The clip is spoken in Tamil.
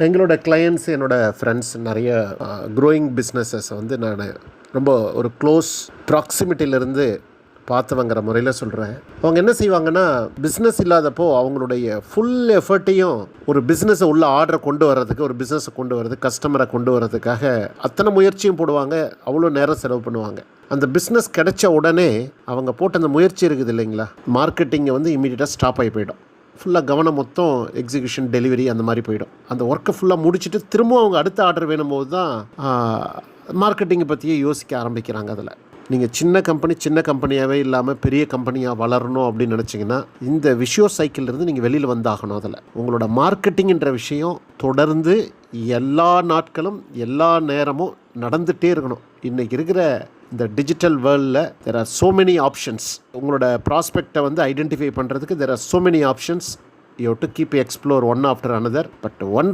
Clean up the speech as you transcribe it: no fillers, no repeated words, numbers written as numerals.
எங்களோட கிளையண்ட்ஸ், என்னோட ஃப்ரெண்ட்ஸ் நிறைய க்ரோயிங் பிஸ்னஸஸ் வந்து நான் ரொம்ப ஒரு க்ளோஸ் ப்ராக்சிமிட்டியிலேருந்து பார்த்தவங்கிற முறையில் சொல்கிறேன். அவங்க என்ன செய்வாங்கன்னா, பிஸ்னஸ் இல்லாதப்போ அவங்களுடைய ஃபுல் எஃபர்ட்டையும் ஒரு பிஸ்னஸை உள்ள ஆர்டரை கொண்டு வர்றதுக்கு, ஒரு பிஸ்னஸை கொண்டு வர்றதுக்கு, கஸ்டமரை கொண்டு வர்றதுக்காக அத்தனை முயற்சியும் போடுவாங்க. அவ்வளோ நேரம் செலவு பண்ணுவாங்க. அந்த பிஸ்னஸ் கிடைச்ச உடனே அவங்க போட்ட அந்த முயற்சி இருக்குது இல்லைங்களா, மார்க்கெட்டிங்கை வந்து இமீடியட்டாக ஸ்டாப் ஆகி போயிடும். ஃபுல்லாக கவனம் மொத்தம் எக்ஸிக்யூஷன், டெலிவரி அந்த மாதிரி போயிடும். அந்த ஒர்க்கை ஃபுல்லாக முடிச்சுட்டு திரும்பவும் அவங்க அடுத்த ஆர்டர் வேணும்போது தான் மார்க்கெட்டிங்கை பற்றியே யோசிக்க ஆரம்பிக்கிறாங்க. அதில் நீங்கள் சின்ன கம்பெனியாகவே இல்லாமல் பெரிய கம்பெனியாக வளரணும் அப்படின்னு நினச்சிங்கன்னா இந்த விஷயோ சைக்கிள்லேருந்து நீங்கள் வெளியில் வந்தாகணும். அதில் உங்களோட மார்க்கெட்டிங்கிற விஷயம் தொடர்ந்து எல்லா நாட்களும் எல்லா நேரமும் நடந்துகிட்டே இருக்கணும். இன்றைக்கி இருக்கிற இந்த டிஜிட்டல் வேர்ல்டில் there are so many options. உங்களோட ப்ராஸ்பெக்டை வந்து ஐடென்டிஃபை பண்ணுறதுக்கு there are so many options. You have to keep explore one after another. But one